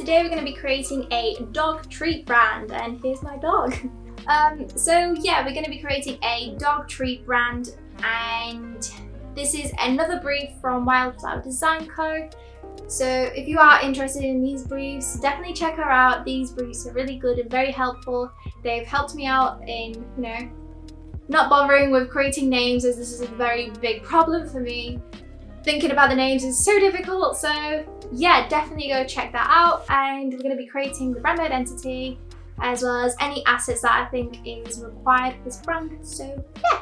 today we're going to be creating a dog treat brand, and here's my dog. So yeah, we're going to be creating a dog treat brand, and this is another brief from Wildflower Design Co. So if you are interested in these briefs, definitely check her out. These briefs are really good and very helpful. They've helped me out in, not bothering with creating names, as this is a very big problem for me. Thinking about the names is so difficult, so yeah, definitely go check that out. And we're going to be creating the brand identity as well as any assets that I think is required for this brand, so yeah.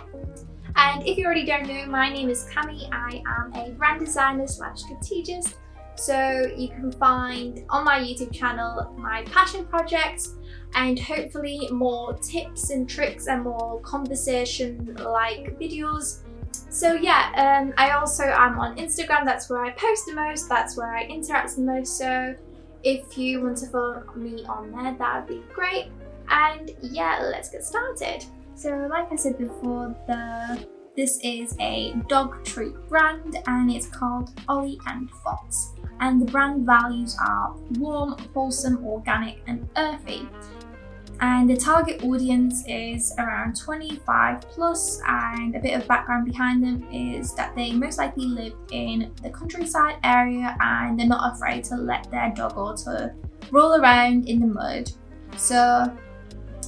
And if you already don't know, my name is Cami. I am a brand designer / strategist. So you can find on my YouTube channel my passion projects and hopefully more tips and tricks and more conversation like videos. So yeah, I also am on Instagram. That's where I post the most, that's where I interact the most. So if you want to follow me on there, that would be great. And yeah, let's get started. So like I said before, this is a dog treat brand and it's called Ollie and Fox. And the brand values are warm, wholesome, organic and earthy. And the target audience is around 25 plus, and a bit of background behind them is that they most likely live in the countryside area and they're not afraid to let their dog or to roll around in the mud. So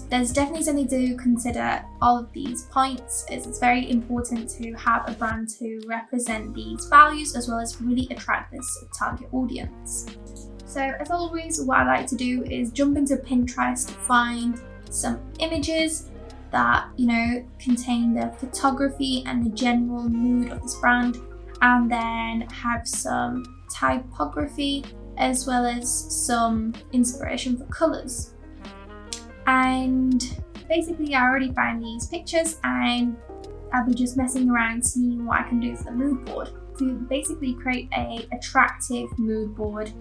there's definitely something to consider all of these points, as it's very important to have a brand to represent these values as well as really attract this target audience. So as always, what I like to do is jump into Pinterest to find some images that, contain the photography and the general mood of this brand, and then have some typography as well as some inspiration for colors. And basically I already found these pictures and I'll be just messing around seeing what I can do for the mood board to basically create a attractive mood board,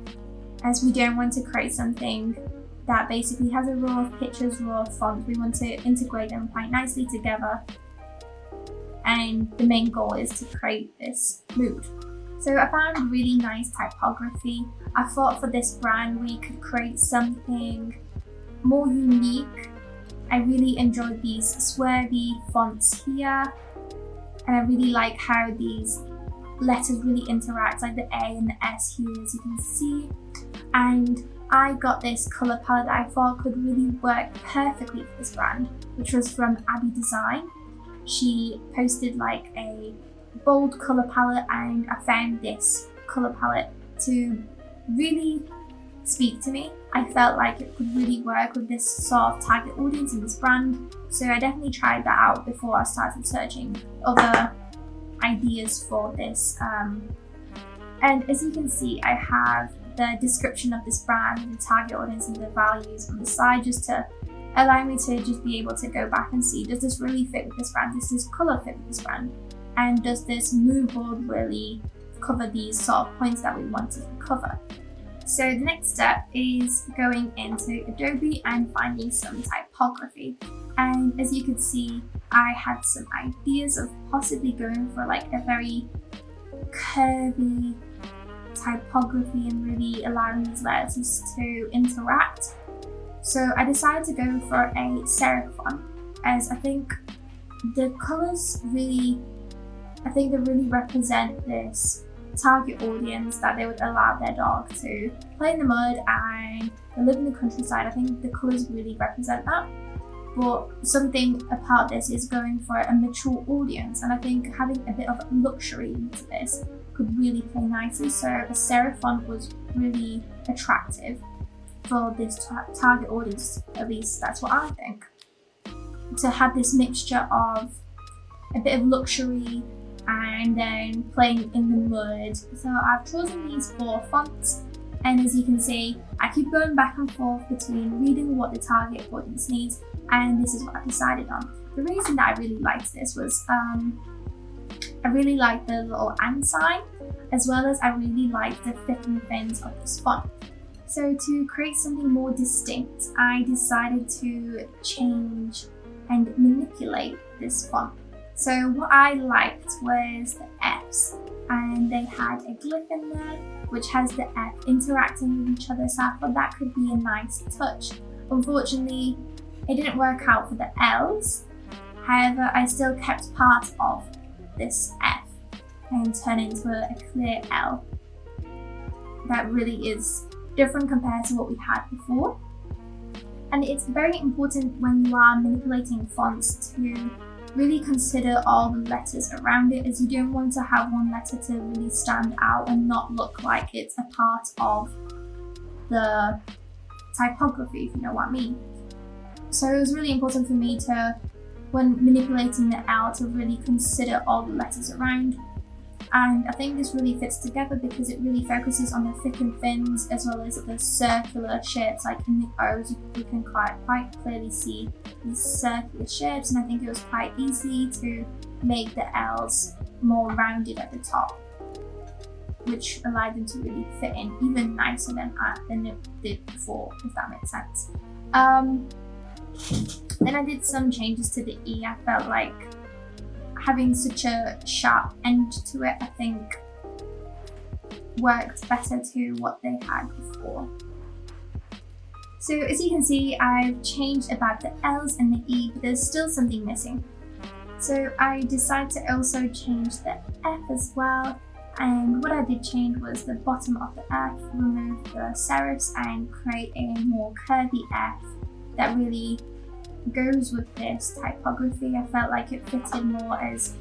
as we don't want to create something that basically has a row of pictures, row of fonts. We want to integrate them quite nicely together, and the main goal is to create this mood. So I found really nice typography. I thought for this brand we could create something more unique. I really enjoyed these swervy fonts here, and I really like how these letters really interact, like the A and the S here, as you can see. And I got this colour palette that I thought could really work perfectly for this brand, which was from Adobe Design. She posted like a bold colour palette, and I found this colour palette to really speak to me. I felt like it could really work with this sort of target audience in this brand. So I definitely tried that out before I started searching other ideas for this. And as you can see, I have the description of this brand, the target audience and the values on the side, just to allow me to just be able to go back and see, does this really fit with this brand? Does this colour fit with this brand? And does this mood board really cover these sort of points that we wanted to cover? So the next step is going into Adobe and finding some typography. And as you can see, I had some ideas of possibly going for like a very curvy typography and really allowing these letters to interact. So I decided to go for a serif font, as I think the colours really represent this target audience, that they would allow their dog to play in the mud and they live in the countryside. I think the colours really represent that. But something about this is going for a mature audience, and I think having a bit of luxury into this could really play nicely. So a serif font was really attractive for this target audience, at least that's what I think. To have this mixture of a bit of luxury and then playing in the mud. So I've chosen these 4 fonts, and as you can see, I keep going back and forth between reading what the target audience needs, and this is what I decided on. The reason that I really liked this was I really liked the little and sign, as well as I really liked the thick and thins of this font. So to create something more distinct, I decided to change and manipulate this font. So what I liked was the F's, and they had a glyph in there, which has the F interacting with each other, so I thought that could be a nice touch. Unfortunately, it didn't work out for the L's. However, I still kept part of this F and turned it into a clear L. That really is different compared to what we had before. And it's very important when you are manipulating fonts to really consider all the letters around it, as you don't want to have one letter to really stand out and not look like it's a part of the typography, if you know what I mean. So it was really important for me to, when manipulating the L, to really consider all the letters around. And I think this really fits together because it really focuses on the thick and thins as well as the circular shapes. Like in the O's, you can quite clearly see these circular shapes, and I think it was quite easy to make the L's more rounded at the top, which allowed them to really fit in even nicer than it did before, if that makes sense. Then I did some changes to the E. I felt like having such a sharp end to it, I think, worked better to what they had before. So as you can see, I've changed about the L's and the E, but there's still something missing. So I decided to also change the F as well. And what I did change was the bottom of the F, remove the serifs and create a more curvy F that really goes with this typography. I felt like it fitted more, as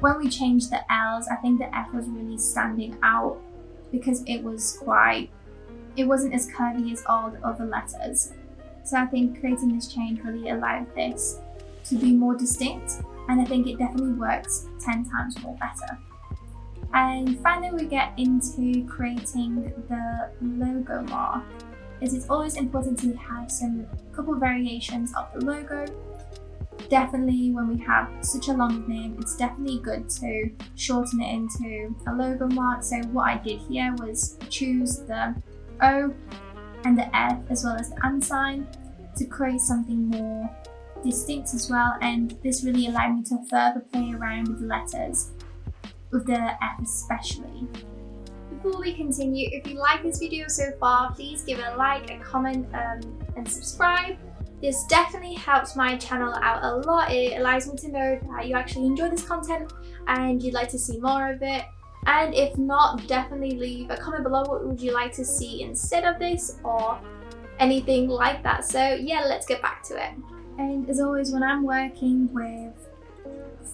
when we changed the L's, I think the F was really standing out because it wasn't as curvy as all the other letters. So I think creating this change really allowed this to be more distinct, and I think it definitely works 10 times more better. And finally we get into creating the logo mark, as it's always important to have some couple variations of the logo. Definitely when we have such a long name, it's definitely good to shorten it into a logo mark. So what I did here was choose the O and the F as well as the and sign to create something more distinct as well, and this really allowed me to further play around with the letters, with the F especially. Before we continue, if you like this video so far, please give it a like, a comment, and subscribe. This definitely helps my channel out a lot. It allows me to know that you actually enjoy this content and you'd like to see more of it. And if not, definitely leave a comment below what would you like to see instead of this or anything like that. So yeah, let's get back to it. And as always, when I'm working with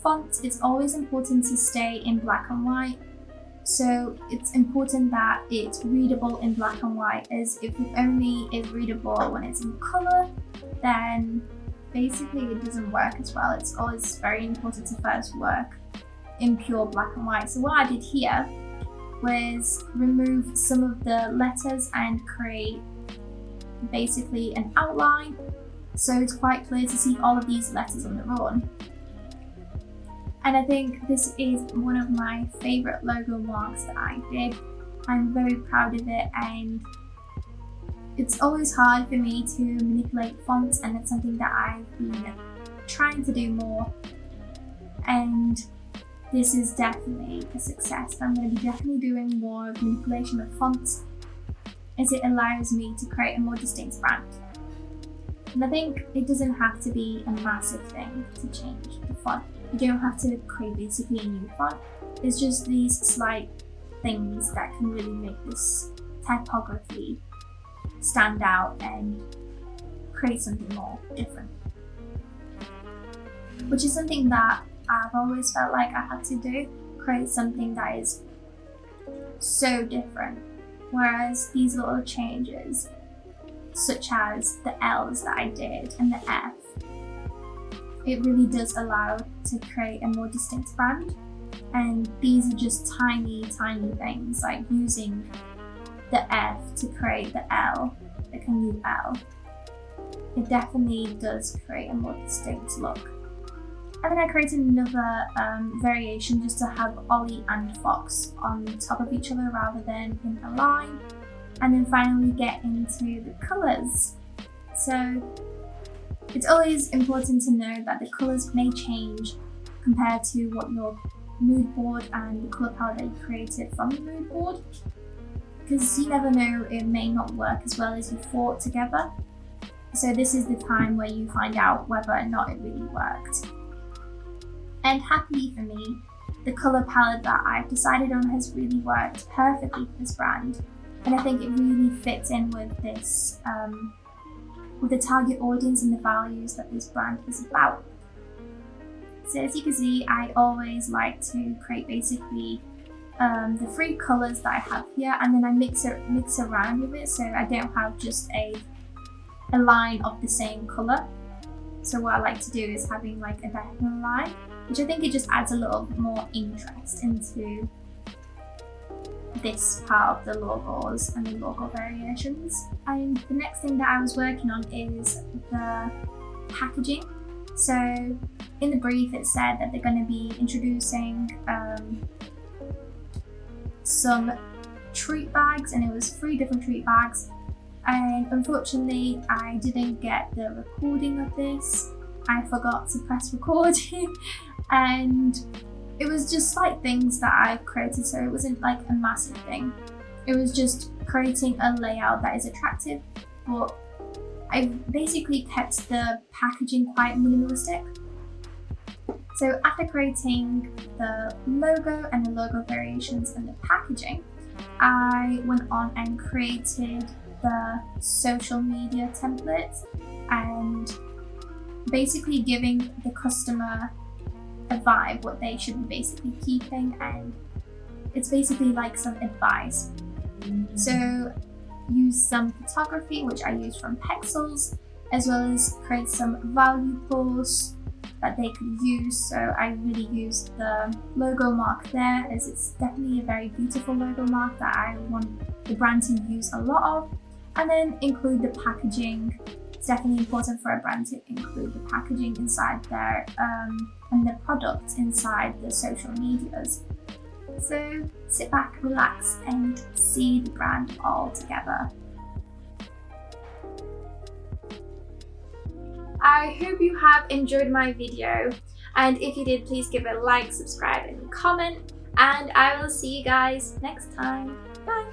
fonts, it's always important to stay in black and white. So it's important that it's readable in black and white, as if it only is readable when it's in color, then basically it doesn't work as well. It's always very important to first work in pure black and white. So what I did here was remove some of the letters and create basically an outline, so it's quite clear to see all of these letters on their own. And I think this is one of my favorite logo marks that I did. I'm very proud of it, and it's always hard for me to manipulate fonts, and it's something that I've been trying to do more, and this is definitely a success. I'm going to be definitely doing more of manipulation of fonts, as it allows me to create a more distinct brand. And I think it doesn't have to be a massive thing to change the font. You don't have to create basically a new font. It's just these slight things that can really make this typography stand out and create something more different. Which is something that I've always felt like I had to do, create something that is so different. Whereas these little changes, such as the L's that I did and the F, it really does allow to create a more distinct brand. And these are just tiny things, like using the F to create the L, like a new L. It definitely does create a more distinct look. And then I created another variation just to have Ollie and Fox on top of each other rather than in a line. And then finally get into the colours. So it's always important to know that the colours may change compared to what your mood board and the colour palette that you created from the mood board. because you never know, it may not work as well as you thought together. So this is the time where you find out whether or not it really worked. And happily for me, the colour palette that I've decided on has really worked perfectly for this brand. And I think it really fits in with this, with the target audience and the values that this brand is about. So as you can see, I always like to create basically the 3 colours that I have here, and then I mix around with it, so I don't have just a line of the same colour. So what I like to do is having like a diagonal line, which I think it just adds a little bit more interest into this part of the logos and the logo variations. And the next thing that I was working on is the packaging. So in the brief it said that they're going to be introducing some treat bags, and it was 3 different treat bags. And unfortunately I didn't get the recording of this. I forgot to press recording and it was just like things that I created, so it wasn't like a massive thing. It was just creating a layout that is attractive, but I basically kept the packaging quite minimalistic. So after creating the logo and the logo variations and the packaging, I went on and created the social media template and basically giving the customer a vibe, what they should be basically keeping, and it's basically like some advice. So use some photography, which I use from Pexels, as well as create some value pools that they could use. So I really used the logo mark there, as it's definitely a very beautiful logo mark that I want the brand to use a lot of. And then include the packaging. It's definitely important for a brand to include the packaging inside there and the products inside the social medias. So sit back, relax, and see the brand all together. I hope you have enjoyed my video, and if you did, please give it a like, subscribe, and comment, and I will see you guys next time. Bye!